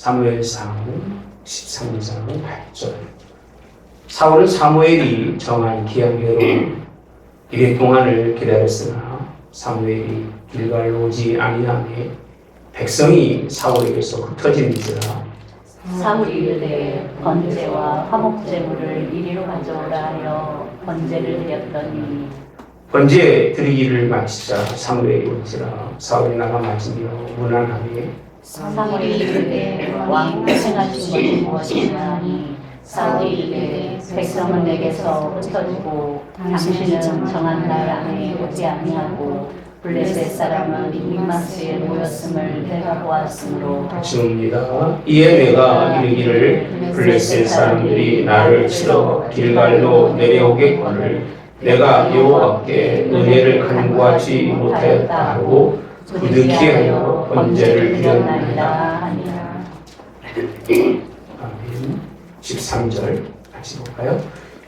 사무엘상 13장 8절. 사울은 사무엘이 정한 기한대로 이래 동안을 기다렸으나 사무엘이 길갈로 오지 아니하매 백성이 사울에게서 흩어진지라. 사울이 이르되 번제와 화목제물을 이리로 가져오라 하여 번제를 드렸더니 번제 드리기를 마치자 사무엘이 온지라. 사울이 나가 맞으며 문안하되 사울이 이르되 왕이 행하신 것이 무엇이냐 하니 사울이 이르되 백성은 내게서 흩어지고 당신은 정한 날 안에 오지 아니하고 블레셋 사람은 믹마스에 모였음을 내가 보았으므로. 지옵니다. 이에 내가 이르기를 블레셋 사람들이 나를 치러 길갈로 내려오겠거늘 내가 여호와께 은혜를 간구하지 못하였다 하고 부득이 하여 번제를 드렸나이다 하니라. 아멘. 13절 같이 볼까요?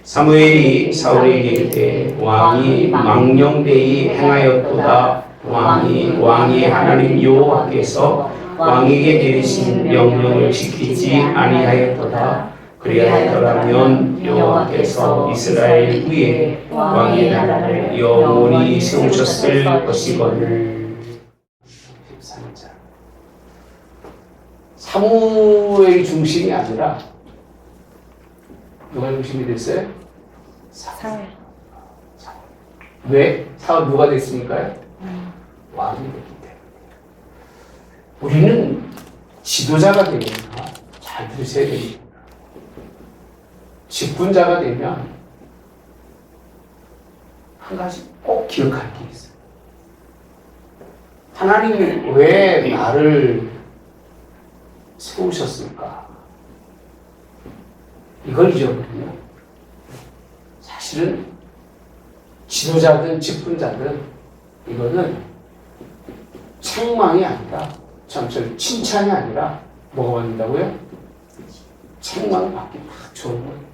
사무엘이 사울에게 이르되 왕이 망령되이 행하였도다. 왕이 하나님 여호와께서 왕에게 내리신 명령을 지키지 아니하였도다. 그리하였더라면 여호와께서 이스라엘 위에 왕의 나라를 영원히 세우셨을 것이거늘. 13절. 사무엘이 중심이 아니라 누가 중심이 됐어요? 사울. 왜? 사울 누가 됐으니까요? 왕이 됐기 때문에. 우리는 지도자가 되면 잘 들으셔야 됩니다. 직분자가 되면 한 가지 꼭 기억할 게 있어요. 하나님이 왜 나를 세우셨을까? 이걸 잊어버리면 사실은 지도자든 직분자든 이거는 책망이 아니라 칭찬이 아니라 뭐가 받는다고요? 책망을 받기 딱 좋은 거예요.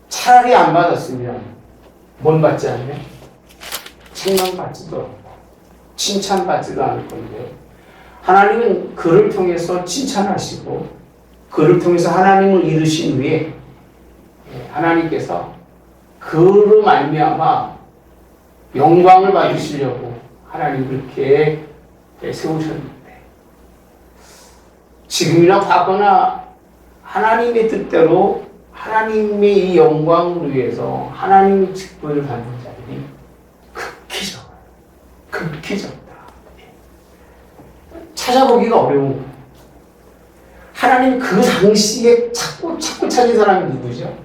차라리 안 받았으면 뭔 받지 않냐? 책망 받지도 않고 칭찬 받지도 않을 건데 하나님은 그를 통해서 칭찬하시고 그를 통해서 하나님을 이루신 후에 하나님께서 그로 말미암아 영광을 받으시려고 하나님 그렇게 세우셨는데 지금이나 과거나 하나님의 뜻대로 하나님의 이 영광을 위해서 하나님의 직분을 받는 자들이 극히 적어요. 극히 적다. 찾아보기가 어려운 거예요. 하나님 그 당시에 찾고 찾은 사람이 누구죠?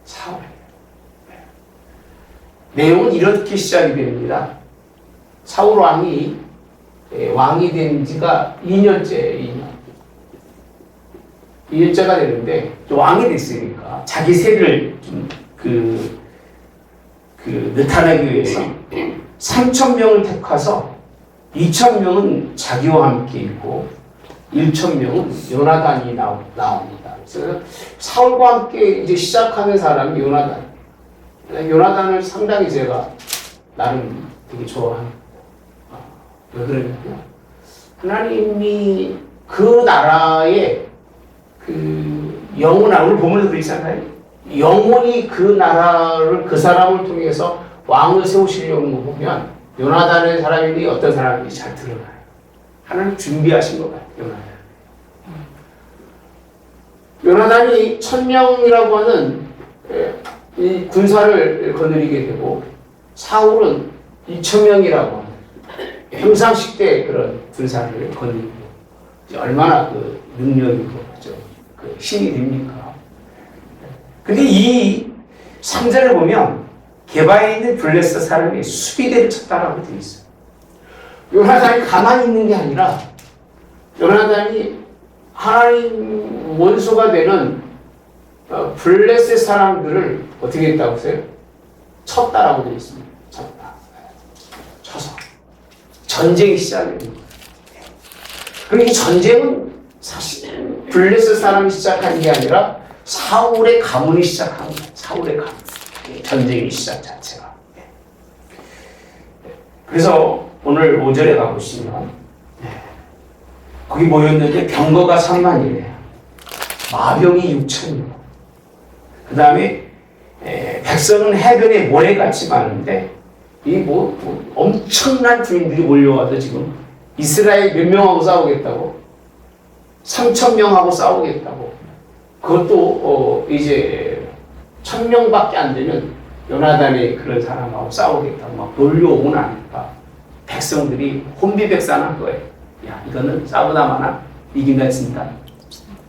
사울이에요. 내용은 이렇게 시작이 됩니다. 사울 왕이 된 지가 2년째가 되는데 왕이 됐으니까 자기 세를 좀 나타내기 위해서 3,000명을 택해서 2,000명은 자기와 함께 있고 1,000명은 요나단이 나옵니다. 그래서 사울과 함께 이제 시작하는 사람이 요나단. 요나단을 상당히 제가 나름 되게 좋아합니다. 왜 그러냐면 하나님이 그 나라의 영원한 우리 본문에도 있잖아요. 영원히 그 나라를 그 사람을 통해서 왕을 세우시려는 거 보면 요나단의 사람이 어떤 사람인지 잘 드러나요. 하나님 준비하신 것 같아요. 요나단이 1,000명이라고 하는 이 군사를 거느리게 되고 사울은 2,000명이라고 하는 평상시 때 그런 군사를 거느리고 얼마나 능력이고 힘이 됩니까? 근데 이 3절을 보면 게바에 있는 블레셋 사람이 수비대를 쳤다라고 되어 있어요. 요나단이 가만히 있는 게 아니라 요나단이 하나님 원수가 되는 블레셋 사람들을 어떻게 했다고 하세요? 쳤다라고 되어 있습니다. 쳤다. 쳐서 전쟁이 시작이 됩니다. 그리고 이 전쟁은 사실 블레셋 사람이 시작한 게 아니라 사울의 가문이 시작한 거예요. 사울의 가문. 전쟁의 시작 자체가. 그래서 오늘 5절에 가보시면 거기 모였는데 병거가 3만이래요. 마병이 6천이고. 그 다음에 백성은 해변에 모래같이 많은데 이 엄청난 주인들이 몰려와서 지금 이스라엘 몇 명하고 싸우겠다고? 3,000명하고 싸우겠다고. 그것도 이제 1,000명밖에 안 되는 요나단의 그런 사람하고 싸우겠다고 막 몰려오고 나니까 백성들이 혼비백산한 거예요. 야, 이거는 싸우다 마나 이긴다 진다.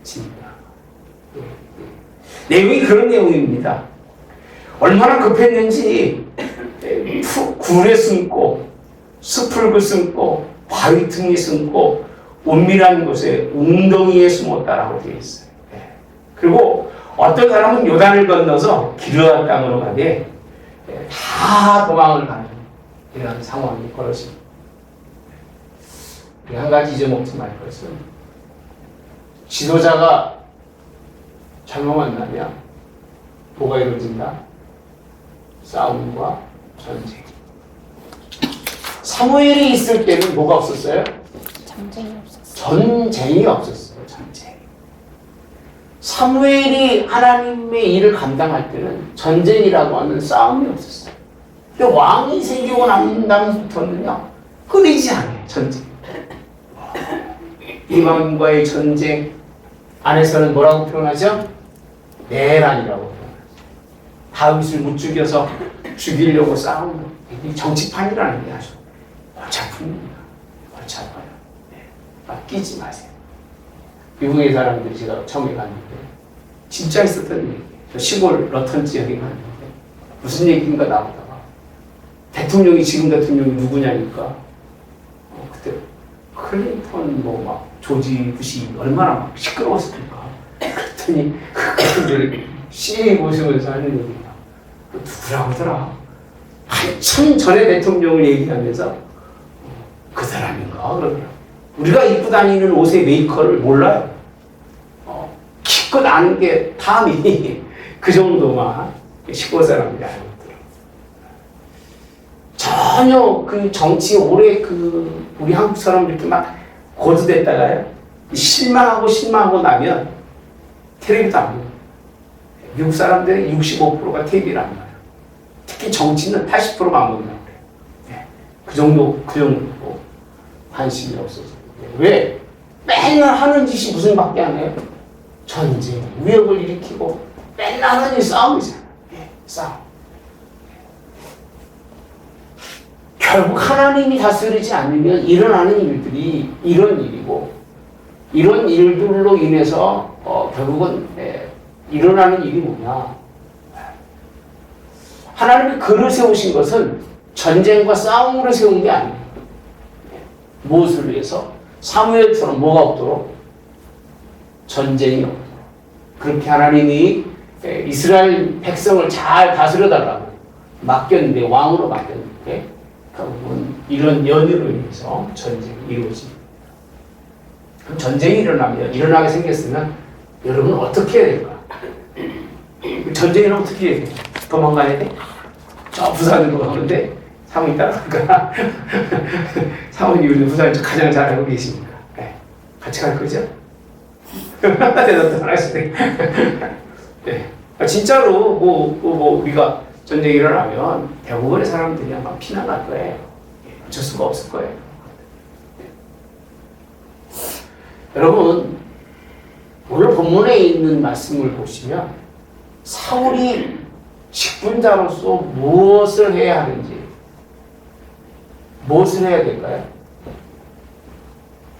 진다. 내용이 그런 내용입니다. 얼마나 급했는지 굴에 숨고 숲을 숨고 바위 틈에 숨고 은밀한 곳에 웅덩이에 숨었다라고 되어 있어요. 그리고 어떤 사람은 요단을 건너서 기르앗 땅으로 가되 다 도망을 가는 이런 상황이 벌어집니다. 한 가지 잊어먹지 말 것은 지도자가 잘못 만나면 뭐가 이루어진다? 싸움과 전쟁. 사무엘이 있을 때는 뭐가 없었어요? 전쟁이 없었어요. 전쟁이 없었어요. 전쟁. 사무엘이 하나님의 일을 감당할 때는 전쟁이라고 하는 싸움이 없었어요. 근데 왕이 생기고 난다면서부터는요 끊이지 않아요. 전쟁. 이방인과의 전쟁 안에서는 뭐라고 표현하죠? 내란이라고 표현하죠. 다윗을 못 죽여서 죽이려고 싸우는 이 정치판이라는 게 아주 골치 아픕니다. 골치 아파요. 끼지 마세요. 미국의 사람들이 제가 처음에 갔는데 진짜 있었던 얘기예요. 시골 러턴 지역에 갔는데 무슨 얘기인가 나오다가 대통령이 지금 대통령이 누구냐니까 그때 클린턴 막 조지 부시 얼마나 막 시끄러웠을까. 그랬더니 그분들 CNN 보시면서 하는 얘기가 누구라고 하더라. 한참 전에 대통령을 얘기하면서 그 사람인가 그러더라고. 우리가 입고 다니는 옷의 메이커를 몰라요. 기껏 아는 게 탐이 그 정도만 시골 사람들이 알고 있더라고요. 전혀 그 정치 오래 우리 한국 사람 이렇게 막 고두됐다가요. 실망하고 나면 텔레비도 안 봐요. 미국 사람들의 65%가 텔레비를 안 봐요. 특히 정치는 80%가 안 본다고 그래요. 네. 그 정도 관심이 없어서. 왜? 맨날 하는 짓이 무슨 밖에 안 해요? 전쟁, 위협을 일으키고 맨날 하는 짓이 싸움이잖아요. 예, 싸움. 결국 하나님이 다스리지 않으면 일어나는 일들이 이런 일이고 이런 일들로 인해서 결국은 일어나는 일이 뭐냐. 하나님이 그를 세우신 것은 전쟁과 싸움으로 세운 게 아니에요. 무엇을 위해서? 사무엘처럼 뭐가 없도록? 전쟁이 없도록. 그렇게 하나님이 이스라엘 백성을 잘 다스려달라고 맡겼는데, 왕으로 맡겼는데 결국은 이런 연유로 인해서 전쟁이 이루어집니다. 그럼 전쟁이 일어나게 생겼으면 여러분은 어떻게 해야 될까? 전쟁이 어떻게 해야 돼? 도망가야 돼? 저 부산으로 가는데 사모님 따라갈까? 사모님 요즘 부산 가장 잘하고 계십니다. 네. 같이 갈 거죠? 대답도 안 하시네. 네. 진짜로 우리가 전쟁이 일어나면 대부분의 사람들이 아마 피난갈 거예요. 어쩔 수가 없을 거예요. 여러분, 오늘 본문에 있는 말씀을 보시면 사울이 직분자로서 무엇을 해야 하는지, 무엇을 해야 될까요?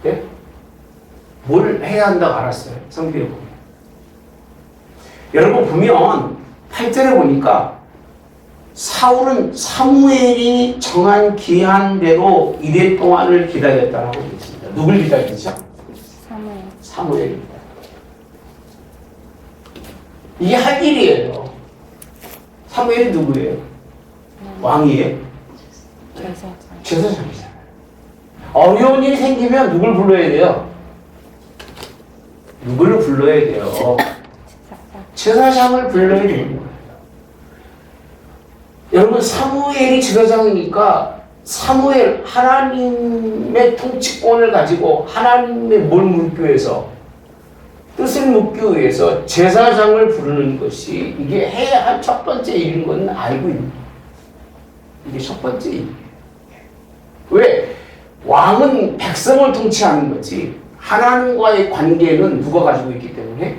네? 뭘 해야 한다고 알았어요. 성경에 보면. 여러분 보면 8절에 보니까 사울은 사무엘이 정한 기한대로 이래 동안을 기다렸다라고 되어 있습니다. 누굴 기다리죠? 사무엘입니다. 이게 할 일이에요. 사무엘이 누구예요? 왕이에요? 제사장이잖아요. 어려운 일이 생기면 누굴 불러야 돼요? 누굴 불러야 돼요? 제사장을 불러야 되는 거예요. 여러분, 사무엘이 제사장이니까 사무엘 하나님의 통치권을 가지고 하나님의 뭘 묻기 위해서 뜻을 묻기 위해서 제사장을 부르는 것이 이게 해야 할 첫 번째 일인 건 알고 있는 거예요. 이게 첫 번째 일이에요. 왜? 왕은 백성을 통치하는 거지 하나님과의 관계는 누가 가지고 있기 때문에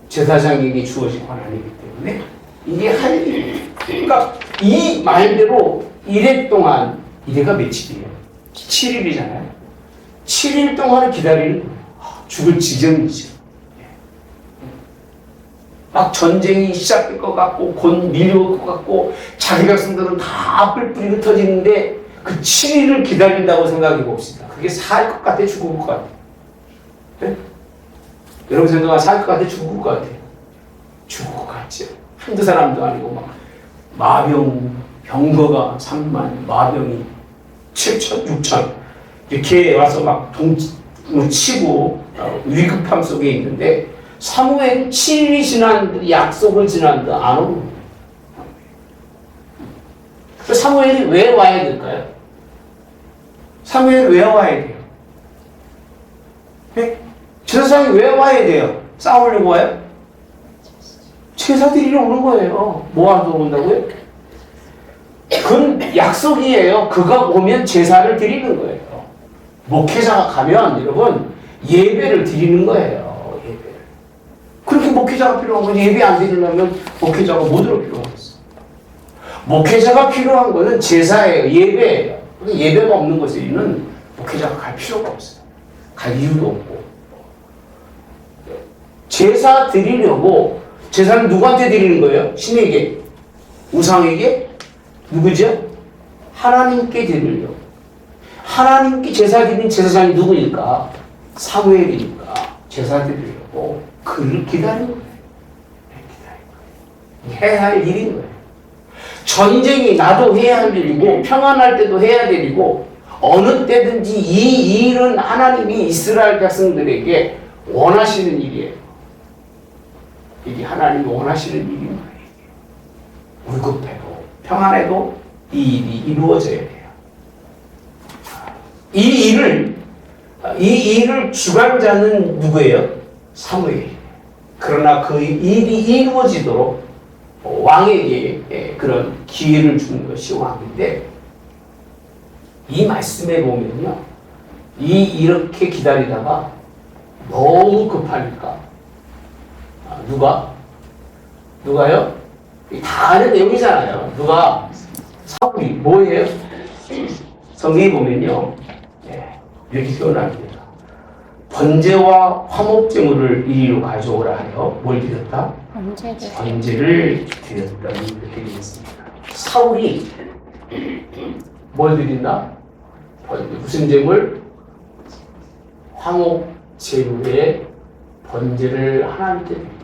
제사장에게 주어진 권한이기 때문에 이게 할 일이에요. 그러니까 이 말대로 이래 동안 이래가 며칠이에요? 7일이잖아요. 7일 동안을 기다리는 거예요. 죽을 지경이죠. 막 전쟁이 시작될 것 같고 곧 밀려올 것 같고 자기 백성들은 다 뿔뿔이 흩어지는데 그 7일을 기다린다고 생각해 봅시다. 그게 살 것 같아 죽을 것 같아? 네? 여러분 생각하면 살 것 같아 죽을 것 같아요? 죽을 것 같죠. 한두 사람도 아니고 막 마병 병거가 3만 마병이 7천 6천 이렇게 와서 막 치고 위급함 속에 있는데 사무엘이 7일이 지났는데 약속을 지났는데 안 오는 거예요. 사무엘이 왜 와야 될까요? 사무엘이 왜 와야 돼요? 네? 제사장이 왜 와야 돼요? 싸우려고 와요? 제사 드리러 오는 거예요. 뭐 하러 온다고요? 그건 약속이에요. 그가 오면 제사를 드리는 거예요. 목회자가 가면 여러분 예배를 드리는 거예요. 예배를. 그렇게 목회자가 필요한 거지. 예배 안 드리려면 목회자가 뭐들어 필요하겠어? 목회자가 필요한 거는 제사예요. 예배예요. 예배가 없는 것에는 목회자가 갈 필요가 없어요. 갈 이유도 없고. 제사 드리려고 제사는 누구한테 드리는 거예요? 신에게? 우상에게? 누구죠? 하나님께 드리려고. 하나님께 제사 드리는 제사장이 누구니까? 사무엘이니까 제사 드리려고 그를 기다리는 거예요. 해야 할 일인 거예요. 전쟁이 나도 해야 할 일이고 평안할 때도 해야 되고 어느 때든지 이 일은 하나님이 이스라엘 백성들에게 원하시는 일이에요. 이게 하나님이 원하시는 일인 거예요. 위급해도 평안해도 이 일이 이루어져야 돼요. 이 일을 주관자는 누구예요? 사무엘. 그러나 그 일이 이루어지도록 왕에게 그런 기회를 주는 것이 왕인데 이 말씀에 보면요. 이렇게 기다리다가 너무 급하니까 누가요? 다 아는 내용이잖아요. 누가 사울이 뭐예요? 성경에 보면요. 이렇게 표현합니다. 번제와 화목제물을 이리로 가져오라 하여 뭘 드렸다? 번제를 드렸다. 이렇게 되어 있습니다. 사울이 뭘 드린다? 무슨 제물? 화목제물의 번제를 하나님께 드립니다.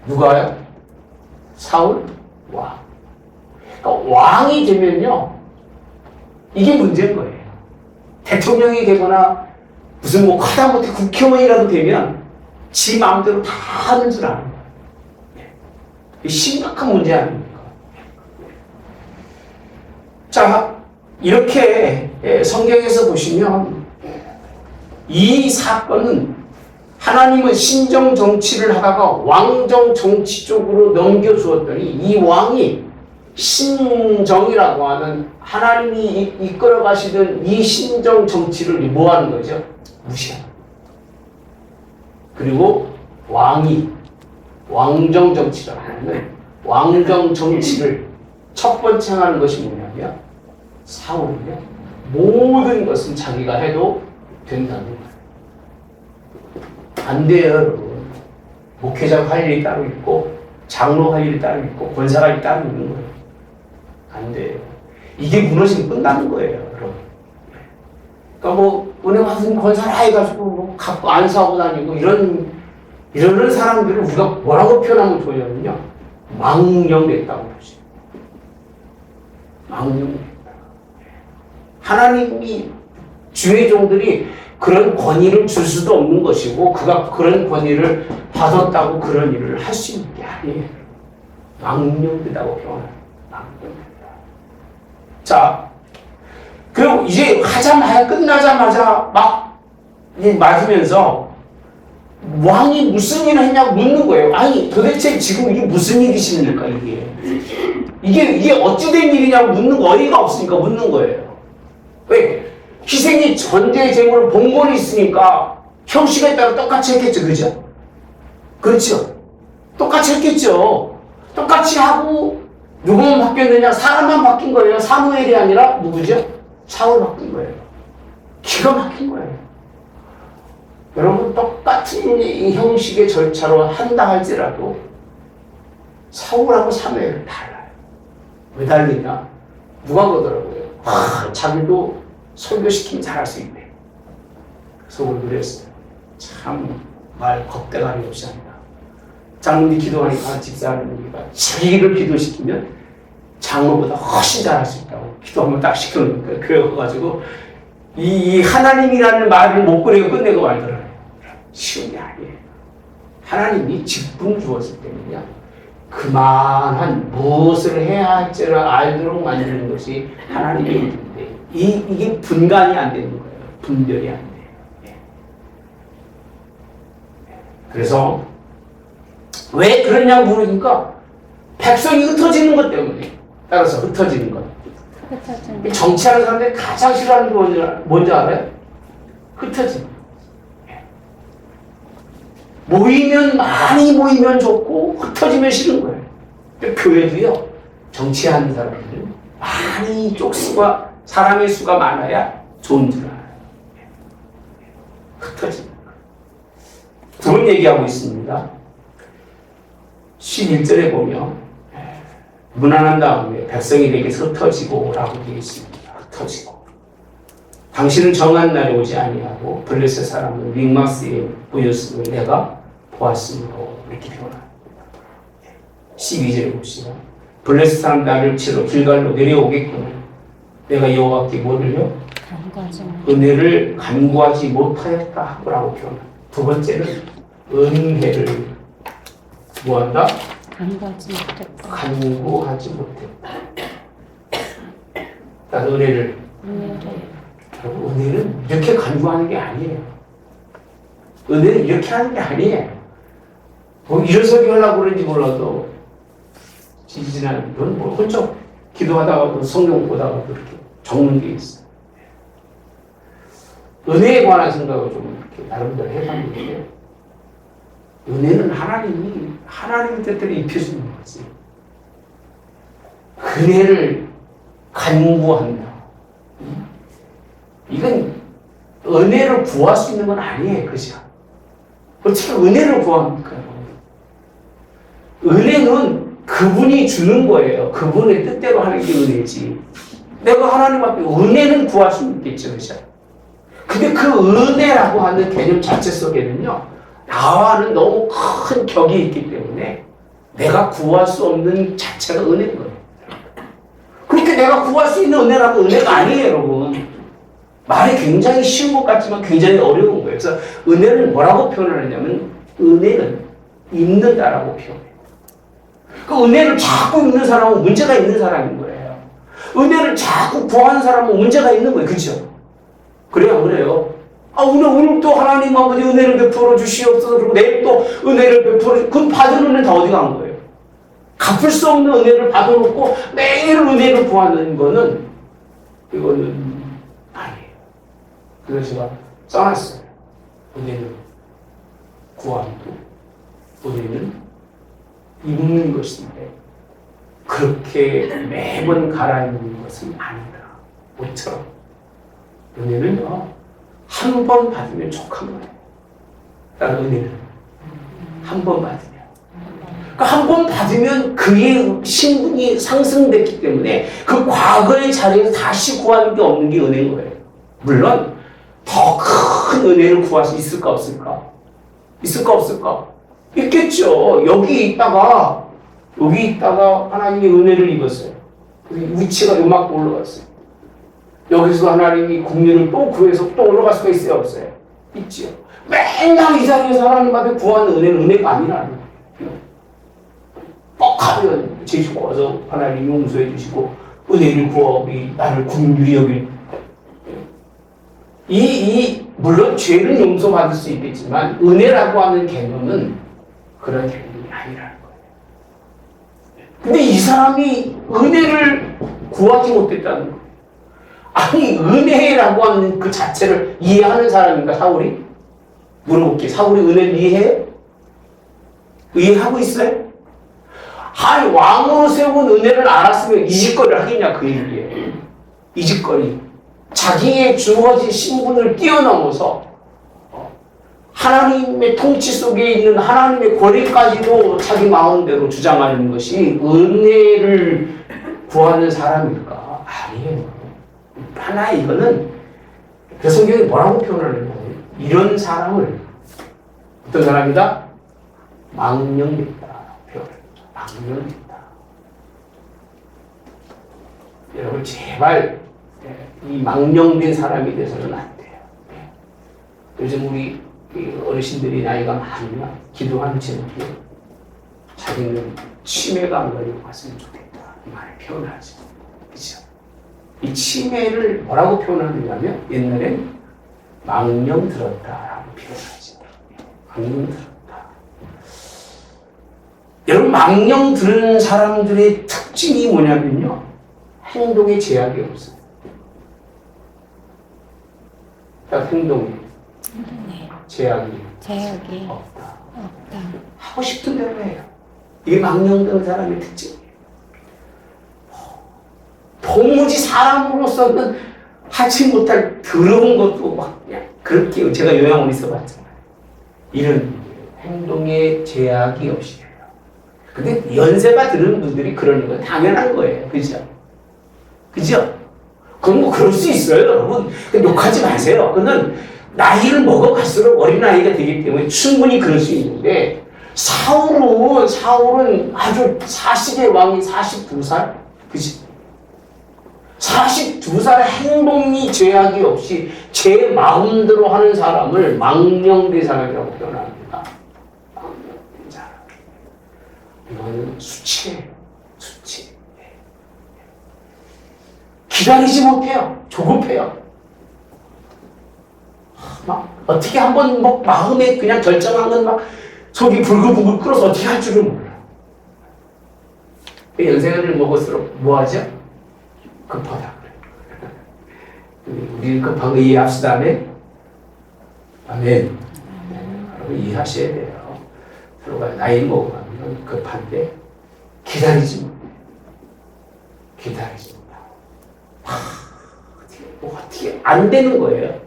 누가요? 사울? 왕. 그러니까 왕이 되면요. 이게 문제인 거예요. 대통령이 되거나 무슨 뭐 하다못해 국회의원이라도 되면 지 마음대로 다 하는 줄 아는 거예요. 심각한 문제 아닙니까? 자, 이렇게 성경에서 보시면 이 사건은 하나님은 신정 정치를 하다가 왕정 정치 쪽으로 넘겨주었더니 이 왕이 신정이라고 하는 하나님이 이끌어 가시던 이 신정 정치를 뭐 하는 거죠? 무시하는 거예요. 그리고 왕이 왕정 정치를 하는 왕정 정치를 첫 번째 하는 것이 뭐냐면 사울이요. 모든 것은 자기가 해도 된다는 거예요. 안 돼요, 여러분. 목회자가 할 일이 따로 있고 장로 할 일이 따로 있고 권사가 할 일이 따로 있는 거예요. 안 돼요. 이게 무너지면 끝나는 거예요, 여러분. 그러니까 뭐 은행 무슨 권사라 해가지고 뭐 갖고 안 사고 다니고 이러는 사람들을 우리가 뭐라고 표현하면 좋냐면요, 망령됐다고 보죠. 망령됐다. 하나님이 주의 종들이 그런 권위를 줄 수도 없는 것이고 그가 그런 권위를 받았다고 그런 일을 할 수 있는 게 아니에요. 망령되다고 표현합니다. 망령되다. 자, 그리고 이제 하자마자 끝나자마자 막 맞으면서 왕이 무슨 일을 했냐고 묻는 거예요. 아니 도대체 지금 이게 무슨 일이십니까 이게 어찌된 일이냐고 묻는 거 어이가 없으니까 묻는 거예요. 왜? 희생이 전제 제물을 봉건이 있으니까 형식에 따라 똑같이 했겠죠, 그죠? 그렇죠? 똑같이 했겠죠. 똑같이 하고 누구만 바뀌었느냐? 사람만 바뀐 거예요. 사무엘이 아니라 누구죠? 사울 바뀐 거예요. 기가 막힌 거예요. 여러분 똑같은 이 형식의 절차로 한다 할지라도 사울하고 사무엘은 달라요. 왜 다르냐? 누가 그러더라고요. 자기도 설교시키면 잘할 수 있네. 그래서 오늘 그랬어요. 참 말 겁대가리 없이 한다. 장로님 기도하니까 집사하는 자기를 기도시키면 장로보다 훨씬 잘할 수 있다고 기도 한번 딱 시켜놓은 거예요. 그래가지고 이 하나님이라는 말을 못 그리고 끝내고 말더라고요. 쉬운 게 아니에요. 하나님이 직분 주었을 때는요. 그만한 무엇을 해야 할지를 알도록 만드는 것이 하나님의 일인데 이게 분간이 안 되는 거예요. 분별이 안 돼요. 예. 그래서 왜 그러냐고 물으니까 백성이 흩어지는 것 때문에 따라서 흩어지는 것. 정치하는 사람들이 가장 싫어하는 게 뭔지 알아요? 흩어지는 거. 모이면 많이 모이면 좋고 흩어지면 싫은 거예요. 교회도요. 정치하는 사람들은 많이 쪽수가 사람의 수가 많아야 좋은 줄 알아요. 흩어지는 거예요. 두 번 얘기하고 있습니다. 11절에 보면 문안한 다음에 백성이 내게서 흩어지고 라고 되어 있습니다. 흩어지고 당신은 정한 날에 오지 아니하고 블레셋 사람은 믹마스에 모였음을 내가 보았으므로 이렇게 표현합니다. 12절에 봅시다. 블레셋 사람 나를 치러 길갈로 내려오겠구나. 내가 여호와께 뭐를요? 은혜를 간구하지 못하였다 라고 표현합니다. 두 번째는 은혜를 뭐한다? 간구하지 못했다. 은혜를 여러분, 은혜는 이렇게 간구하는 게 아니에요. 은혜는 이렇게 하는 게 아니에요. 뭐 일어서기 하려고 그런지 몰라도 지지난 이건 뭐 혼자 기도하다가도 성경 보다가도 이렇게 적는 게 있어요. 은혜에 관한 생각을 좀 이렇게 나름대로 해봤는데 은혜는 하나님의 뜻대로 입혀주는 거지. 은혜를 간구한다. 이건 은혜를 구할 수 있는 건 아니에요. 그죠? 어떻게 은혜를 구합니까? 은혜는 그분이 주는 거예요. 그분의 뜻대로 하는 게 은혜지. 내가 하나님 앞에 은혜는 구할 수 있겠죠. 그죠? 근데 그 은혜라고 하는 개념 자체 속에는요. 나와는 너무 큰 격이 있기 때문에 내가 구할 수 없는 자체가 은혜인 거예요. 그렇게 내가 구할 수 있는 은혜라고 은혜가 아니에요, 여러분. 말이 굉장히 쉬운 것 같지만 굉장히 어려운 거예요. 그래서 은혜를 뭐라고 표현하느냐면 은혜는 입는다라고 표현해요. 그 은혜를 자꾸 입는 사람은 문제가 있는 사람인 거예요. 은혜를 자꾸 구하는 사람은 문제가 있는 거예요. 그렇죠? 그래요, 그래요. 오늘 또 하나님 아버지 은혜를 베풀어 주시옵소서. 그리고 내일 또 은혜를 베풀어 주시옵소서. 그 받은 은혜는 다 어디 간 거예요? 갚을 수 없는 은혜를 받아놓고 매일 은혜를 구하는 거는 이거는 아니에요. 그래서 제가 써놨어요. 은혜는 구함도 은혜는 입는 것인데 그렇게 매번 갈아입는 것은 아니다. 모처럼 은혜는요. 한 번 받으면 족한 거예요. 그러니까 은혜는 한 번 받으면. 그러니까 한 번 받으면 그의 신분이 상승됐기 때문에 그 과거의 자리에서 다시 구하는 게 없는 게 은혜인 거예요. 물론 더 큰 은혜를 구할 수 있을까 없을까? 있을까 없을까? 있겠죠. 여기 있다가 하나님의 은혜를 입었어요. 위치가 요만큼 올라갔어요. 여기서 하나님이 국민을 또 구해서 또 올라갈 수가 있어요, 없어요? 있지요. 맨날 이 자리에서 하나님 앞에 구하는 은혜는 은혜가 아니라는 거예요. 뻑하면 죄 죽어서 하나님이 용서해 주시고 은혜를 구워 우리 나를 긍휼히 여길 물론 죄는 용서받을 수 있겠지만 은혜라고 하는 개념은 그런 개념이 아니라는 거예요. 근데 이 사람이 은혜를 구하지 못했다는 거예요. 아니 은혜라고 하는 그 자체를 이해하는 사람인가 사울이? 물어볼게. 사울이 은혜를 이해해요? 이해하고 있어요? 아니 왕으로 세운 은혜를 알았으면 이 짓거리를 하겠냐 그 얘기예요. 이 짓거리. 자기의 주어진 신분을 뛰어넘어서 하나님의 통치 속에 있는 하나님의 권위까지도 자기 마음대로 주장하는 것이 은혜를 구하는 사람일까? 아니에요. 하나 이거는 그 성경이 뭐라고 표현하느냐 이런 사람을 어떤 사람이다? 망령됐다 표현합니다. 망령됐다. 여러분 제발 이 망령된 사람이 돼서는 안 돼요. 요즘 우리 어르신들이 나이가 많으면 기도하는 제목이 자기는 치매가 안 걸리고 갔으면 좋겠다 이 말을 표현하지. 그렇죠? 이 치매를 뭐라고 표현하느냐면 옛날엔 망령 들었다라고 표현하지. 망령 들었다. 여러분 망령 들은 사람들의 특징이 뭐냐면요. 행동에 제약이 없어요. 행동에 제약이 없다. 하고 싶은 대로 해요. 이게 망령된 사람의 특징이에요. 도무지 사람으로서는 하지 못할 더러운 것도 막 그냥 그렇게 제가 요양원 있어봤잖아요. 이런 행동에 제약이 없이 해요. 근데 연세가 드는 분들이 그러는 건 당연한 거예요. 그죠? 그죠? 그럼 뭐 그럴 수 있어요, 여러분. 욕하지 마세요. 그는 나이를 먹어갈수록 어린아이가 되기 때문에 충분히 그럴 수 있는데 사울은 아주 40의 왕이 42살? 그치? 42살의 행동이 제약이 없이 제 마음대로 하는 사람을 망령된 사람이라고 표현합니다. 망령된 사람. 이거는 수치예요. 수치. 기다리지 못해요. 조급해요. 막 어떻게 한번 뭐 마음에 그냥 결정한 건 막 속이 불글불글 끓어서 어떻게 할 줄을 몰라. 연세를 먹을수록 뭐 하죠? 급하다 그래. 우리는 급한 거 이해합시다. 아멘. 아멘. 여러분 이해하셔야 돼요. 서로가 나이 먹으면 급한데 기다리지 못해. 기다리지 못하고. 어떻게 안 되는 거예요.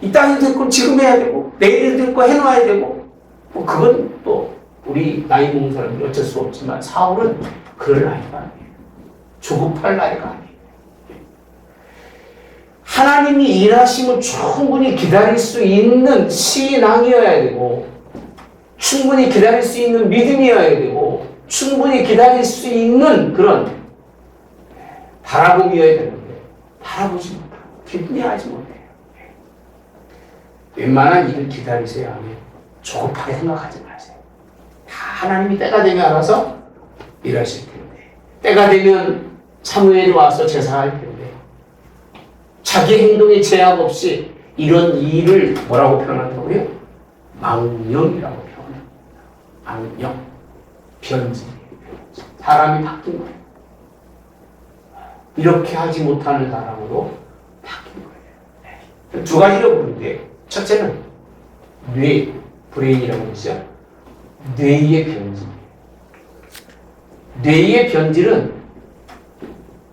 이 땅이 될 건 지금 해야 되고 내일 될 거 해놔야 되고 뭐 그건 또 우리 나이 먹은 사람이 어쩔 수 없지만 사울은 그럴 나이가 아니에요. 조급할 나이가 아니에요. 하나님이 일하심을 충분히 기다릴 수 있는 신앙이어야 되고 충분히 기다릴 수 있는 믿음이어야 되고 충분히 기다릴 수 있는 그런 바라봄이어야 되는데 바라보지 못하고 기대하지 못해요. 웬만한 일을 기다리세요. 하면 조급하게 생각하지 마세요. 다 하나님이 때가 되면 알아서 일하실 텐데 때가 되면 사무엘이 와서 제사할 텐데 자기 행동에 제약 없이 이런 일을 뭐라고 표현한다고요? 망령이라고 표현합니다. 망령. 변질. 사람이 바뀐 거예요. 이렇게 하지 못하는 사람으로 바뀐 거예요. 두 가지로 보는데 첫째는 뇌, 브레인이라고 그러죠. 뇌의 변질. 뇌의 변질은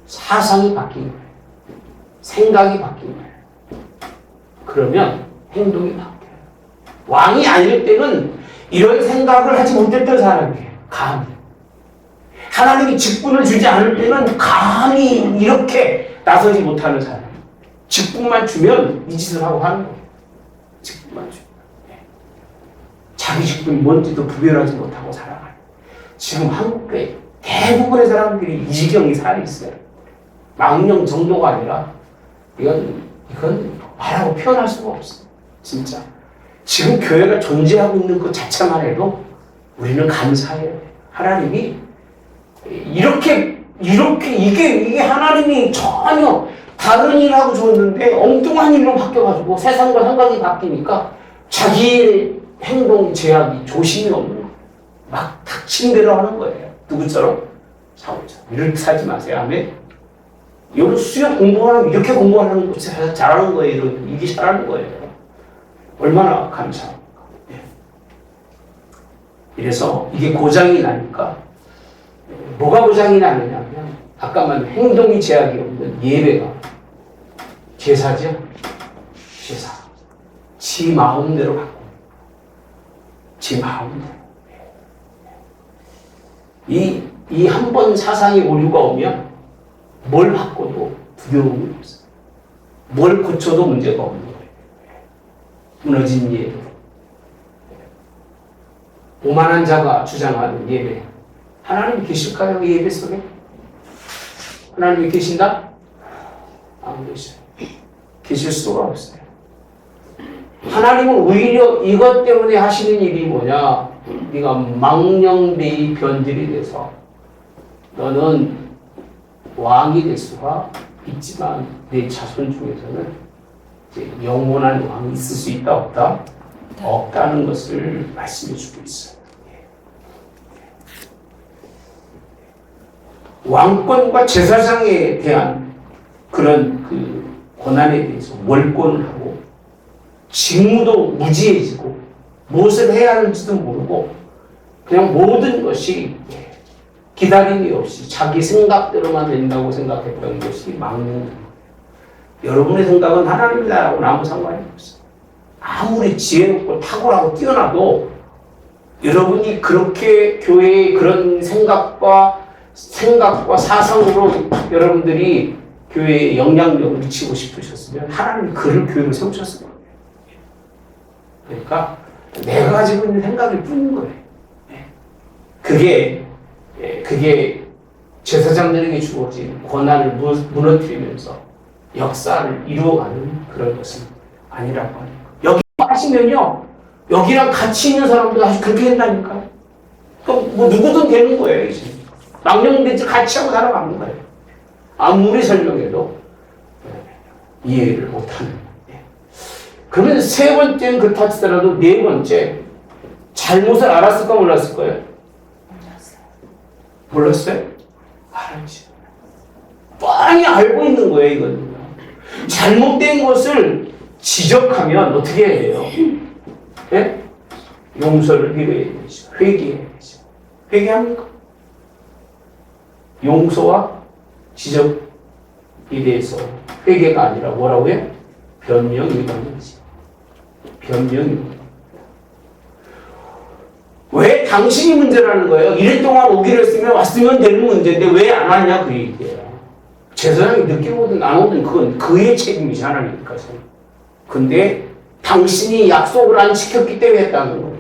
사상이 바뀐 거예요. 생각이 바뀐 거예요. 그러면 행동이 바뀌어요. 왕이 아닐 때는 이런 생각을 하지 못했던 사람이에요. 감히. 하나님이 직분을 주지 않을 때는 감히 이렇게 나서지 못하는 사람. 직분만 주면 이 짓을 하고 하는 거예요. 직분만 주면. 자기 직분이 뭔지도 구별하지 못하고 살아가요. 지금 한국에 대부분의 사람들이 이 지경이 살아있어요. 망령 정도가 아니라 이건 말하고 표현할 수가 없어요. 진짜. 지금 교회가 존재하고 있는 것 자체만 해도 우리는 감사해요. 하나님이 이렇게 이렇게 이게 하나님이 전혀 다른 일을 하고 줬는데 엉뚱한 일로 바뀌어가지고 세상과 생각이 바뀌니까 자기의 행동 제약이 조심이 없는 거예요. 막 닥친 대로 하는 거예요. 누구처럼? 사울처럼. 이렇게 살지 마세요. 아멘. 여러분 수영 공부하면 이렇게 공부하는 거 잘하는 거예요. 이게 잘하는 거예요. 얼마나 감사합니까? 예. 이래서 이게 고장이 나니까 뭐가 고장이 나느냐면 아까 말한 행동이 제약이 없는 예배가 제사죠. 제사. 지 마음대로 바꿔. 지 마음대로. 이 한 번 사상의 오류가 오면 뭘 바꿔도 두려움이 없어요. 뭘 고쳐도 문제가 없는 거예요. 무너진 예배. 오만한 자가 주장하는 예배. 하나님이 계실까요? 이 예배 속에? 하나님이 계신다? 안 계셔요. 계실 수가 없어요. 하나님은 오히려 이것 때문에 하시는 일이 뭐냐? 네가 망령되이 변질이 돼서 너는 왕이 될 수가 있지만 내 자손 중에서는 이제 영원한 왕이 있을 수 있다 없다? 없다는 것을 말씀해 주고 있어요. 왕권과 제사장에 대한 그런 그 고난에 대해서 월권을 하고 직무도 무지해지고 무엇을 해야 하는지도 모르고 그냥 모든 것이 기다림이 없이 자기 생각대로만 된다고 생각했던 것이 망령. 여러분의 생각은 하나님 나라하고는 아무 상관이 없어요. 아무리 지혜롭고 탁월하고 뛰어나도 여러분이 그렇게 교회의 그런 생각과 사상으로 여러분들이 교회에 영향력을 미치고 싶으셨으면 하나님이 그를 교회로 세우셨을 거예요. 그러니까 내가 가지고 있는 생각일 뿐인 거예요. 그게 제사장들에게 주어진 권한을 무너뜨리면서 역사를 이루어가는 그런 것은 아니라고 하는 거예요. 여기 하시면요, 여기랑 같이 있는 사람도 아주 그렇게 된다니까요. 그럼 뭐 누구든 되는 거예요, 이제. 망령되지 같이 하고 살아가는 거예요. 아무리 설명해도 이해를 못하는. 그러면 세 번째는 그렇다 치더라도 네 번째, 잘못을 알았을까 몰랐을까요? 몰랐어요? 알았지. 뻔히 알고 있는 거예요, 이건. 잘못된 것을 지적하면 어떻게 해야 돼요? 네? 용서를 빌어야 되죠. 회개해야 되죠. 회개합니까? 용서와 지적에 대해서 회개가 아니라 뭐라고요? 변명이 받는지. 변명이. 왜 당신이 문제라는 거예요? 1년 동안 오기로 했으면 왔으면 되는 문제인데 왜 안 왔냐 그 얘기예요. 제사장이 늦게 오든 안 오든 그건 그의 책임이지 하나님께서. 근데 당신이 약속을 안 지켰기 때문에 했다는 거예요.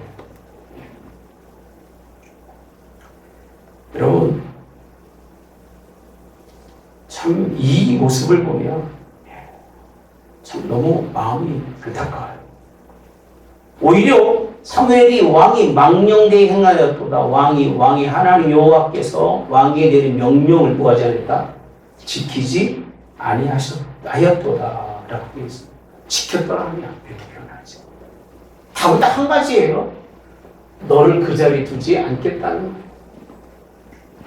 여러분 참 이 모습을 보면 참 너무 마음이 안타까워요. 오히려 사무엘이 왕이 망령되이 행하였도다. 왕이 하나님 여호와께서 왕에게 내린 명령을 뭐하지 않았다? 지키지 아니하였도다 라고 되어 있습니다. 지켰더라 하면 이렇게 표현하죠. 답은 딱 한 가지예요. 너를 그 자리에 두지 않겠다는 거예요.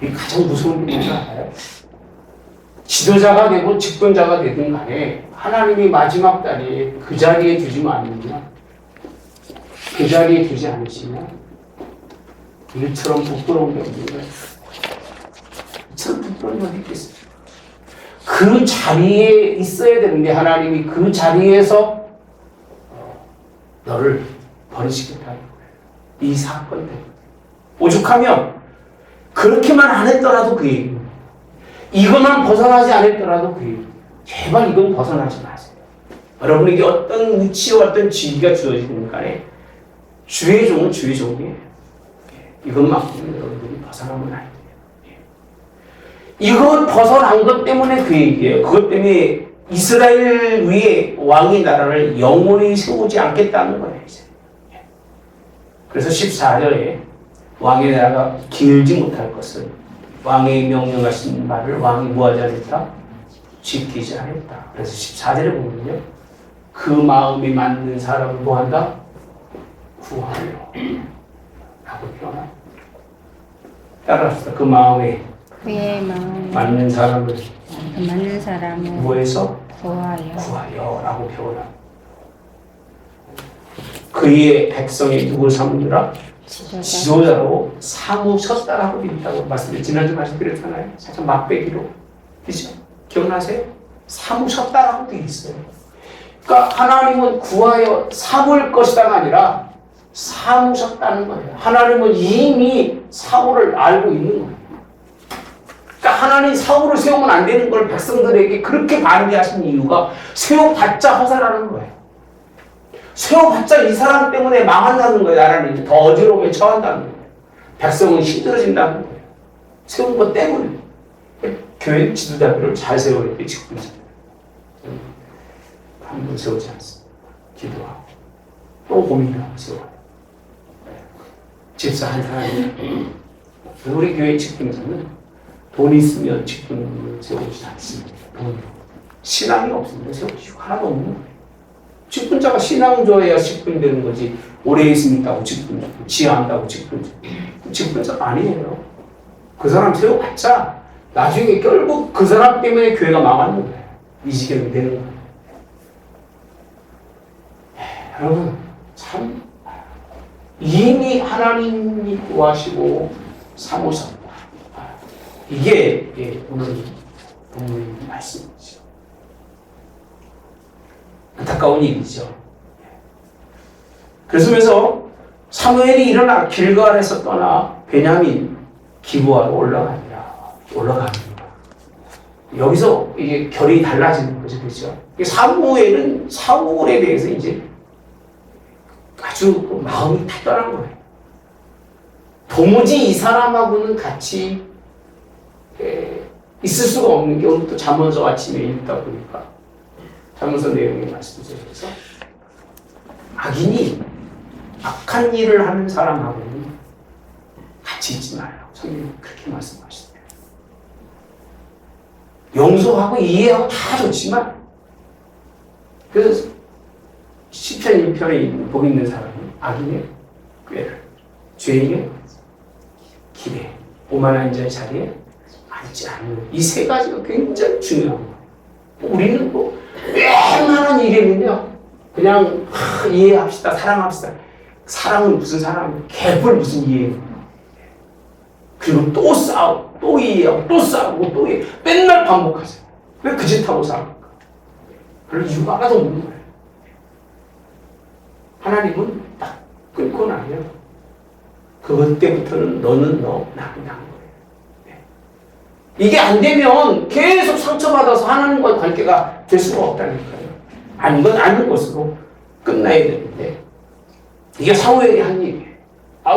이게 가장 무서운 일인 줄 알아요? 지도자가 되고 집권자가 되든 간에 하나님이 마지막 날에 그 자리에 두지 않느냐, 그 자리에 두지 않으시냐, 일처럼 부끄러운 게 없는 거예요. 일처럼 부끄러운 게 어디 있겠어요? 그 자리에 있어야 되는데 하나님이 그 자리에서 너를 버리시겠다는 거예요. 이 사건 때문에. 오죽하면 그렇게만 안 했더라도 그 얘기입니다. 이것만 벗어나지 않았더라도 그 얘기입니다. 제발 이건 벗어나지 마세요. 여러분에게 어떤 위치와 어떤 지위가 주어지든 간에 주의 종은 주의 종이에요. 이것만큼은 여러분들이 벗어나면 안 돼요. 이것 벗어난 것 때문에 그 얘기예요. 그것 때문에 이스라엘 위에 왕의 나라를 영원히 세우지 않겠다는 거예요. 이제. 그래서 14절에 왕의 나라가 길지 못할 것은 왕의 명령하신 말을 왕이 뭐하지 않았다? 지키지 않았다. 그래서 14절에 보면요. 그 마음이 맞는 사람을 뭐한다? 구하여 라고 표현합니다. 따라합시다. 그 마음에 그의 마음에 맞는 사람을 맞는 사람을 뭐해서? 구하여 라고 표현합니다. 그의 백성이 누굴 삼느라? 지도자로 삼으셨다라고 되어 있다고 지난주 말씀드렸잖아요. 살짝 맛배기로. 그죠? 기억나세요? 삼으셨다라고 되어 있어요. 그러니까 하나님은 구하여 삼을 것이다가 아니라 삼으셨다는 거예요. 하나님은 이미 사고를 알고 있는 거예요. 그러니까 하나님 사고를 세우면 안 되는 걸 백성들에게 그렇게 반대하신 이유가 세워봤자 허사라는 거예요. 세워봤자 이 사람 때문에 망한다는 거예요. 나라는 더 어지러움에 처한다는 거예요. 백성은 힘들어진다는 거예요. 세운 것 때문에. 교회 지도자들을 잘 세워야 돼, 지금. 한 번 세우지 않습니다. 기도하고. 또 고민하고 세워요. 집사 한 사람이 우리 교회 직분자는 돈 있으면 직분을 세우지 않습니다. 돈으로. 신앙이 없으면 세우시고 하나도 없는 거예요. 직분자가 신앙 좋아야 직분이 되는 거지. 오래 있으니까 직분, 지혜한다고 직분. 직분자가 아니에요. 그 사람 세워봤자 나중에 결국 그 사람 때문에 교회가 망하는 거예요. 이 지경이 되는 거예요. 여러분, 참 이미 하나님이 구하시고 삼으셨다. 이게 오늘 본문의 말씀이죠. 안타까운 일이죠. 그래서 사무엘이 일어나 길갈에서 떠나 베냐민 기브아로 올라갑니다. 여기서 이게 결이 달라지는 거죠, 그렇죠? 사무엘은 사울에 대해서 이제 아주 마음이 특별한 거예요. 도무지 이 사람하고는 같이 있을 수가 없는 게 오늘 또 잠언서 아침에 읽다 보니까 잠언서 내용의 말씀드려서 악인이 악한 일을 하는 사람하고는 같이 있지 말라고 성경이 그렇게 말씀하시대요. 용서하고 이해하고 다 좋지만 그래서 시편 1편에 복 있는 사람은 악인의 꾀를 죄인의 길에 오만한 자의 자리에 앉지 않는 이 세 가지가 굉장히 중요한 거예요. 우리는 뭐 웬만한 일이면요 그냥 이해합시다 사랑합시다. 사랑은 무슨 사랑이에요? 개뿔 무슨 이해예요? 그리고 또 싸우고 또 이해하고 또 싸우고 또 이해 맨날 반복하세요. 왜 그 짓 하고 싸웁니까? 그럴 이유가 하나도 없는 거예요. 하나님은 딱 끊고 나면 그것 때부터는 너는 너, 나는 나는 거예요. 네. 이게 안 되면 계속 상처받아서 하나님과의 관계가 될 수가 없다니까요. 아닌 건 아닌 것으로 끝나야 되는데 이게 사무엘이 한 일이에요.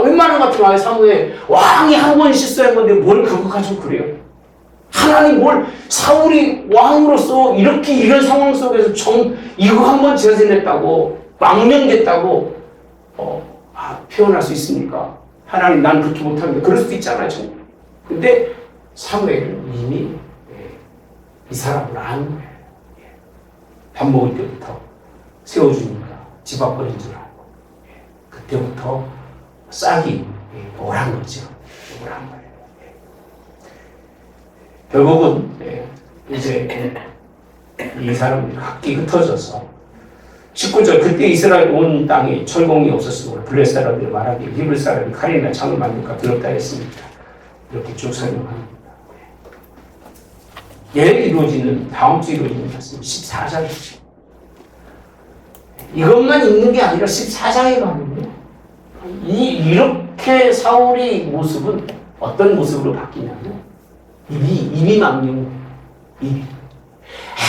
웬만한 것 같으면 사무엘 왕이 한 번 실수한 건데 뭘 그거 가지고 그래요? 하나님 뭘 사울이 왕으로서 이렇게 이런 상황 속에서 이거 한 번 제세냈다고 망명됐다고 표현할 수 있습니까? 하나님 난 그렇게 못합니다. 그럴 수도 있잖아요. 근데 사무엘은 이미 이 사람을 아는 거예요. 밥 먹을 때부터 세워주니까 집 앞 버린 줄 알고 그때부터 싹이 오란 거죠. 오란 거예요. 결국은 이제 이 사람들이 각기 흩어져서 19절 그때 이스라엘 온 땅에 철공이 없었으므로 블레 사람들이 말하기를 히브리 사람이 칼이나 창을 만들까 두렵다 했습니다. 이렇게 쭉 설명합니다. 내일 이루어지는 다음 주 이루어지는 말씀 14장이죠. 이것만 읽는 게 아니라 14장에 가면요. 이렇게 사울의 모습은 어떤 모습으로 바뀌냐면 입이 망령돼요.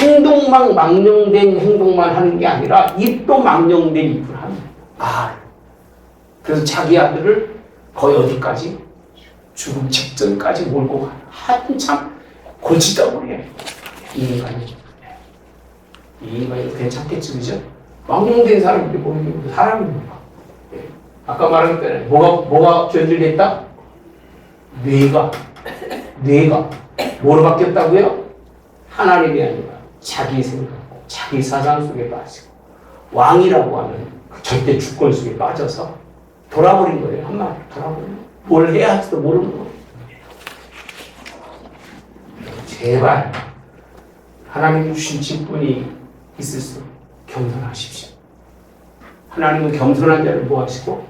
행동만 망령된 행동만 하는 게 아니라 입도 망령된 입을 하는 거예요. 그래서 자기 아들을 거의 어디까지? 죽음 직전까지 몰고 가는 한참 골치덩어리예요. 이 인간이 괜찮겠지, 그죠? 망령된 사람인데 보면 사람입니다. 아까 말한 때는 뭐가 변질됐다? 뇌가 뭐로 바뀌었다고요? 하나님이 아니라 자기 생각, 자기 사상 속에 빠지고 왕이라고 하는 그 절대 주권 속에 빠져서 돌아버린 거예요. 한마디로 돌아버린 거예요. 뭘 해야 할지도 모르는 거예요. 제발 하나님 주신 직분이 있을수록 겸손하십시오. 하나님은 겸손한 자를 뭐 하시고?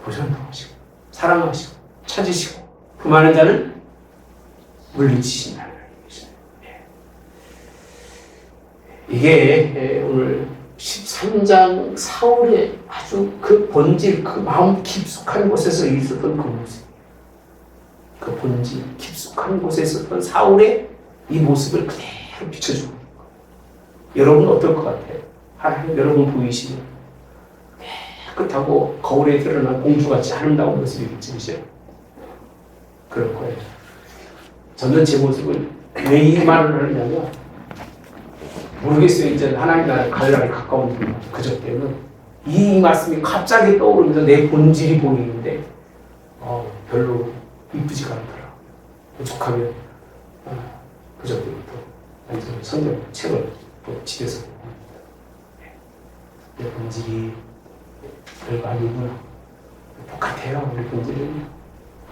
보존하시고 사랑하시고 찾으시고 그만한 자는 물리치신다는 것이죠. 이게 오늘 13장 사울의 아주 그 본질, 그 마음 깊숙한 곳에서 있었던 그 모습, 그 본질 깊숙한 곳에 있었던 사울의 이 모습을 그대로 비춰주고 있는 거예요. 여러분 어떨 것 같아요? 하나님 여러분 보이시면 깨끗하고 거울에 드러난 공주같이 아름다운 모습이 비치죠. 그럴 거예요. 저는 제 모습을 왜 이 말을 하느냐면 모르겠어요. 이제 하나님 나라 갈 날이 가까운 그저 때는 이 말씀이 갑자기 떠오르면서 내 본질이 보이는데 별로 이쁘지가 않더라. 오죽하면 그저 때부터 완전 성경 책을 또 집에서 보고 내 본질이 별거 아니구나. 똑같아요. 우리 본질은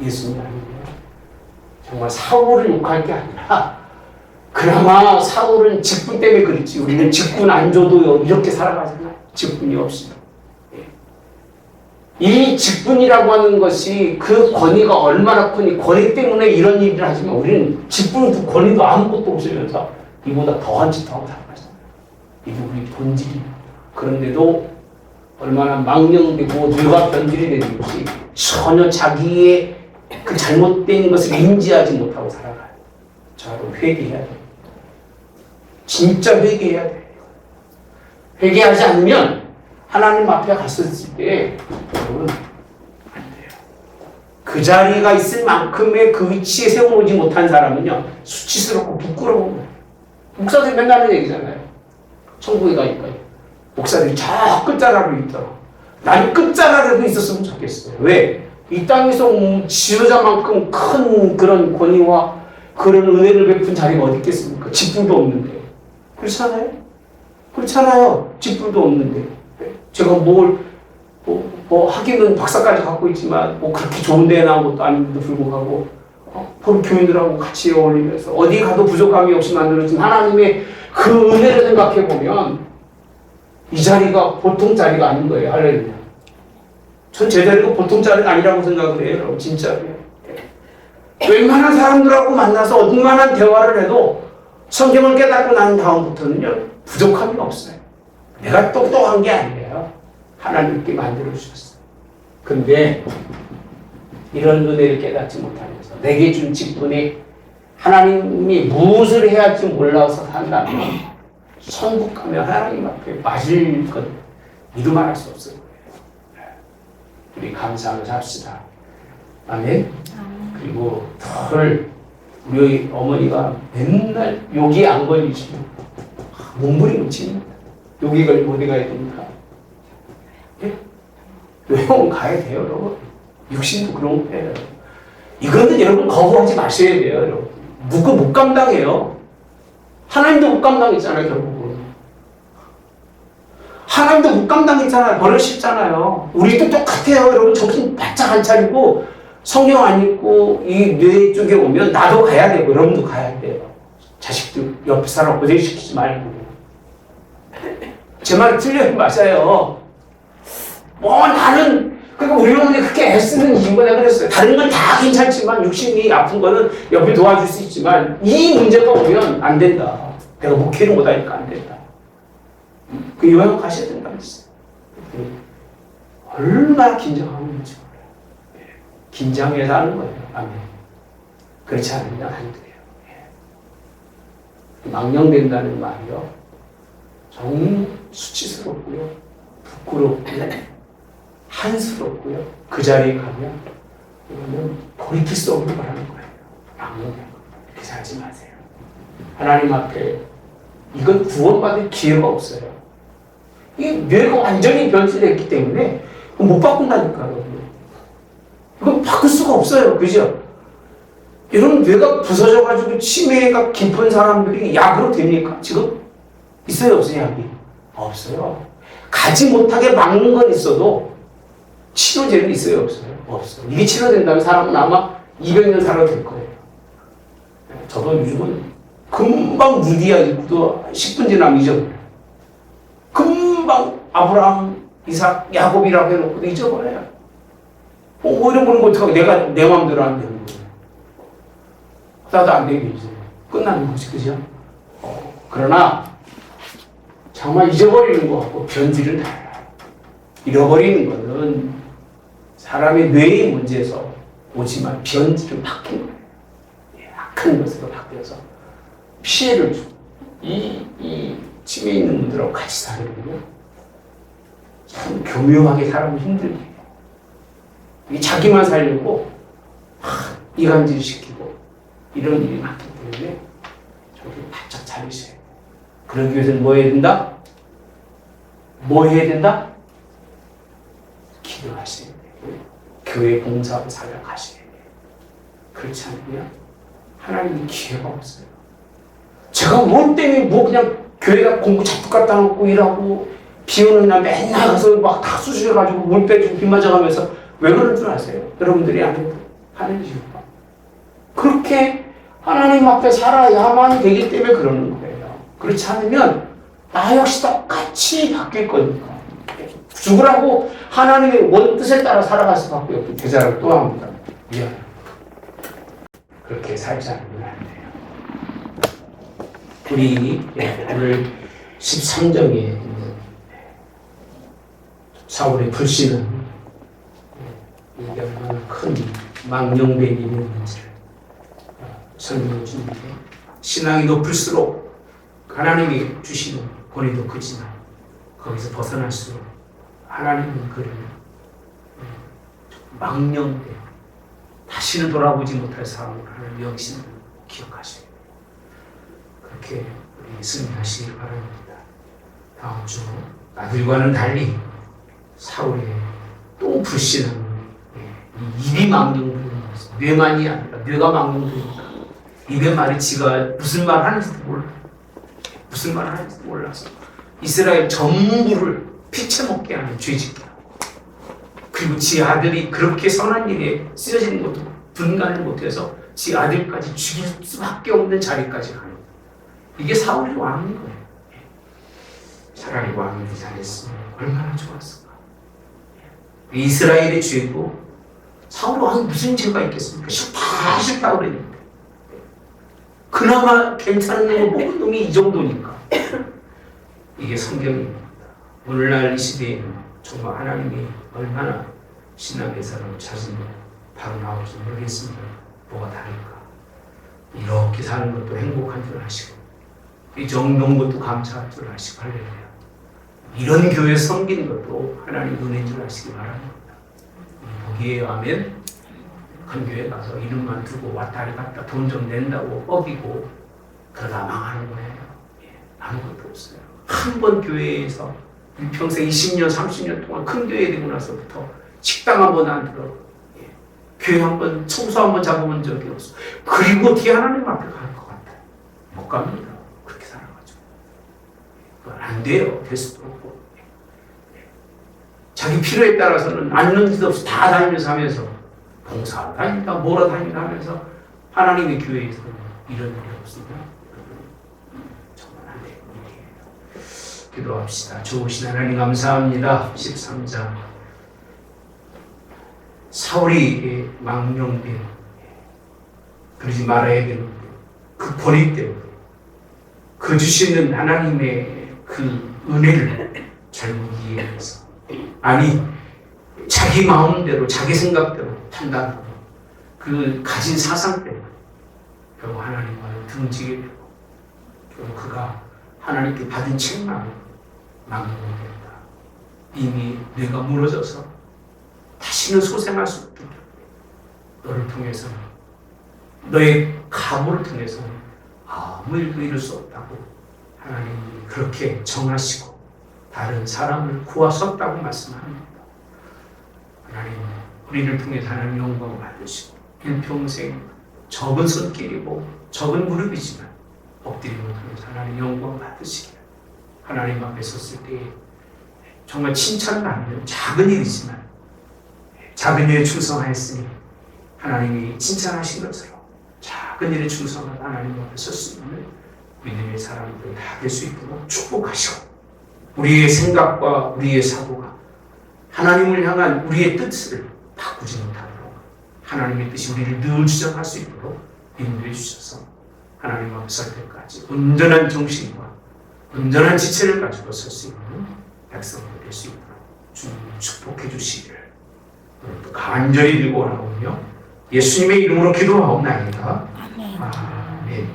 예수님 아니고요. 정말 사울을 욕할 게 아니라 그나마 사울은 직분 때문에 그렇지 우리는 직분 안 줘도 이렇게 살아가잖아요. 직분이 없이. 이 직분이라고 하는 것이 그 권위가 얼마나 크니 권위 때문에 이런 일을 하지만 우리는 직분도 권위도 아무것도 없으면서 이보다 더한 짓 하고 살아가잖아요. 이게 우리 본질이에요. 그런데도 얼마나 망령되고 뇌가 변질이 되는 것이 전혀 자기의 그 잘못된 것을 인지하지 못하고 살아가요. 저하고 회개해야 돼요. 진짜 회개해야 돼요. 회개하지 않으면 하나님 앞에 갔었을 때 여러분 안 돼요. 그 자리가 있을 만큼의 그 위치에 세워오지 못한 사람은요 수치스럽고 부끄러운 거예요. 목사들이 맨날 하는 얘기잖아요. 천국에 가니까 목사들이 저 끝자락으로 있더라. 난 끝자락에도 있었으면 좋겠어요. 왜? 이 땅에서 지도자만큼 큰 그런 권위와 그런 은혜를 베푼 자리가 어디 있겠습니까? 직분도 없는데. 그렇잖아요? 그렇잖아요. 직분도 없는데. 제가 하기는 박사까지 갖고 있지만, 그렇게 좋은 데에 나온 것도 아닌데도 불구하고, 포로 교인들하고 같이 어울리면서, 어디 가도 부족함이 없이 만들어진 하나님의 그 은혜를 생각해보면, 이 자리가 보통 자리가 아닌 거예요. 할렐루야. 전 제 자리가 보통 자리가 아니라고 생각을 해요. 여러분, 진짜로요. 웬만한 사람들하고 만나서 얼마나 대화를 해도 성경을 깨닫고 난 다음부터는요, 부족함이 없어요. 내가 똑똑한 게 아니에요. 하나님께 만들어주셨어요. 근데 이런 은혜를 깨닫지 못하면서 내게 준 직분이 하나님이 무엇을 해야 할지 몰라서 산다면 천국 가면 하나님 앞에 맞을 것 이루 말할 수 없을 거예요. 우리 감사하면서 합시다. 아멘. 그리고 우리 어머니가 맨날 여기 안 걸리시면 몸부림 묻힙니다. 여기 걸리면 어디 가야 됩니까? 예? 병원 가야 돼요, 여러분. 육신도 그런 거예요. 이거는 여러분 거부하지 마셔야 돼요, 여러분. 누구 못 감당해요. 하나님도 못 감당했잖아요, 결국은. 하나님도 못 감당했잖아요. 버릇있잖아요. 우리도 똑같아요, 여러분. 정신 바짝 안 차리고 성경 안 읽고 이 뇌 쪽에 오면 나도 가야 되고 여러분도 가야 돼요. 자식들 옆 사람 고생시키지 말고. 제 말이 틀려요. 맞아요. 나는 그러니까 우리 어머니 그렇게 애쓰는 이유가 내가 그랬어요. 다른 건 다 괜찮지만 육신이 아픈 거는 옆에 도와줄 수 있지만 이 문제가 오면 안 된다. 내가 목회를 못하니까 안 된다. 그 요양 가셔야 된다고 했어요. 얼마나 긴장하는지 몰라요. 긴장해서 하는 거예요. 아멘. 그렇지 않으면 안 돼요. 망령된다는 말이요. 정말 수치스럽고요. 부끄럽고요. 한스럽고요. 그 자리에 가면 이거는 돌이킬 수 없는 거라는 거예요. 망령된 거. 이렇게 살지 마세요. 하나님 앞에 이건 구원받을 기회가 없어요. 이 뇌가 완전히 변질됐기 때문에 못 바꾼다니까요. 이건 바꿀 수가 없어요. 그죠? 여러분 뇌가 부서져가지고 치매가 깊은 사람들이 약으로 됩니까? 지금? 있어요 없어요 약이? 없어요. 가지 못하게 막는 건 있어도 치료제는 있어요 없어요? 없어요. 이게 치료된다면 사람은 아마 200년 살아도 될 거예요. 저도 요즘은 금방 루디아직도 10분 지나면 잊어버려요. 금방 아브라함, 이삭, 야곱이라고 해놓고 잊어버려요. 뭐 이런 거는 어떡하고 내가 내 마음대로 안 되는 거예요. 나도 안 되게 이제 끝나는 거지, 그죠? 그러나 정말 잊어버리는 것하고 변질은 달라요. 잃어버리는 것은 사람의 뇌의 문제에서 오지만 변질은 바뀐 거예요. 악한 것으로 바뀌어서 피해를 주고 이 치매 있는 분들하고 같이 살거든요. 참 교묘하게 사람을 힘들게 해요. 이게 자기만 살려고 이간질 시키고 이런 일이 많기 때문에 저기 바짝 차리셔야 돼요. 그러기 위해서는 뭐 해야 된다? 뭐 해야 된다? 기도하셔야 돼요. 교회 봉사하고 살아가셔야 돼요. 그렇지 않으면 하나님이 기회가 없어요. 제가 뭘 때문에 뭐 그냥 교회가 공부 잡고 갖다 놓고 일하고 비 오는 날 맨날 가서 막 다 쑤셔가지고 물 빼주고 비 맞아가면서 왜 그런 줄 아세요? 여러분들이 하는 이유가 그렇게 하나님 앞에 살아야만 되기 때문에 그러는 거예요. 그렇지 않으면 나 역시 똑같이 바뀔 거니까. 죽으라고 하나님의 원뜻에 따라 살아갈 수밖에 없고 대자를 또 합니다. 미안해요. 그렇게 살지 않으면 안 돼요. 우리 오늘 13장에 있는 사울의 불신은 이게 얼마나 큰 망령된 일인지를 설명해 주는데 신앙이 높을수록 하나님이 주시는 권위도 크지만 거기서 벗어날수록 하나님은 그를 망령된 다시는 돌아보지 못할 사람으로 하는 명심을 기억하셔야 돼요. 그렇게 우리 승리하시길 바랍니다. 다음 주 아들과는 달리 사울의 또 불신은 입이 망령되는 것은 뇌만이 아니라 뇌가 망령되니까 입의 말이 지가 무슨 말 하는지도 몰라. 무슨 말 하는지도 몰라서 이스라엘 전부를 피쳐먹게 하는 죄짓게 하고 그리고 지 아들이 그렇게 선한 일에 쓰여지는 것도 분간을 못해서 지 아들까지 죽일 수밖에 없는 자리까지 가는 이게 사울이 왕인 거예요. 차라리 왕이 잘했으면 얼마나 좋았을까. 이스라엘의 죄고 사울 왕이 무슨 죄가 있겠습니까? 다 싫다고 그랬는데 그나마 괜찮은 놈을 먹은 놈이 이 정도니까 이게 성경입니다. 오늘날 이 시대에는 정말 하나님이 얼마나 신앙의 사람을 찾으면 바로 나올지 모르겠습니다. 뭐가 다를까? 이렇게 사는 것도 행복한 줄 아시고 이 정도인 것도 감사할 줄 아시고 할렐루야. 이런 교회 섬기는 것도 하나님 은혜인 줄 아시기 바랍니다. 거기에 아멘. 큰 교회 가서 이름만 두고 왔다 갔다 돈 좀 낸다고 뻑이고 그러다 망하는 거예요. 아무것도 없어요. 한 번 교회에서 평생 20년, 30년 동안 큰 교회 되고 나서부터 식당 한 번 안 들어. 교회 한 번, 청소 한 번 잡아본 적이 없어. 그리고 어떻게 하나님 앞에 갈 것 같아요? 못 갑니다. 그렇게 살아가지고. 안 돼요. 될 수도 없고. 자기 필요에 따라서는 앉는 데 없이 다 다니면서 하면서 봉사하러 다닌다, 뭐라 다닌다 하면서 하나님의 교회에서는 이런 일이 없습니다. 정말 안 되는 일이에요. 기도합시다. 좋으신 하나님 감사합니다. 13장 사울이 망령된 그러지 말아야 되는 그 권위 때문에 그 주시는 하나님의 그 은혜를 잘못 이해해서 아니 자기 마음대로 자기 생각대로 판단하고 그 가진 사상 때문에 결국 하나님과는 등지게 되고 결국 그가 하나님께 받은 책망을 망령된다. 이미 뇌가 무너져서 다시는 소생할 수 없기 때문에 너를 통해서는 너의 각오를 통해서는 아무 일도 이룰 수 없다고 하나님이 그렇게 정하시고 다른 사람을 구하셨다고 말씀합니다. 하나님 우리를 통해 하나님 영광을 받으시고 일평생 적은 손길이고 적은 무릎이지만 엎드리고 통해서 하나님 영광 받으시기를 하나님 앞에 섰을 때 정말 칭찬을 하는 작은 일이지만 작은 일에 충성하였으니 하나님이 칭찬하신 것으로 작은 일에 충성한 하나님 앞에 설 수 있는 믿음의 사람들 다 될 수 있도록 축복하시고 우리의 생각과 우리의 사고가 하나님을 향한 우리의 뜻을 바꾸지 못하도록 하나님의 뜻이 우리를 늘 주장할 수 있도록 인도해 주셔서 하나님 앞에 설 때까지 온전한 정신과 온전한 지체를 가지고 설 수 있는 백성들 될 수 있도록 주님 축복해 주시기를 오늘도 간절히 들고 나오며 예수님의 이름으로 기도하옵나이다. 아멘.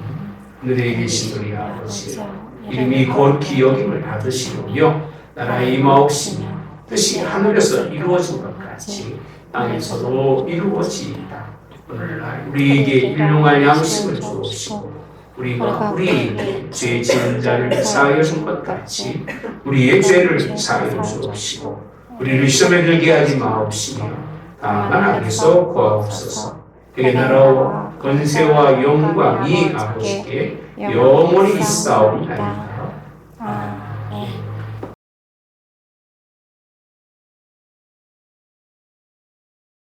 하늘에 계신 우리 아버지 이름이 거룩히 여김을 받으시오며 나라의 임하옵시며 뜻이 하늘에서 이루어진 것 같이 땅에서도 이루어지이다. 오늘날 우리에게 일용할 양식을 주옵시고 우리가 우리에게 죄 지은 자를 사하여 준 것 같이 우리의 죄를 사하여 주옵시고 우리를 시험에 들게 하지 마옵시며 다만 악에서 구하옵소서. 그의 나라와 권세와 영광이 아버지께 영원히 있사옵나이다.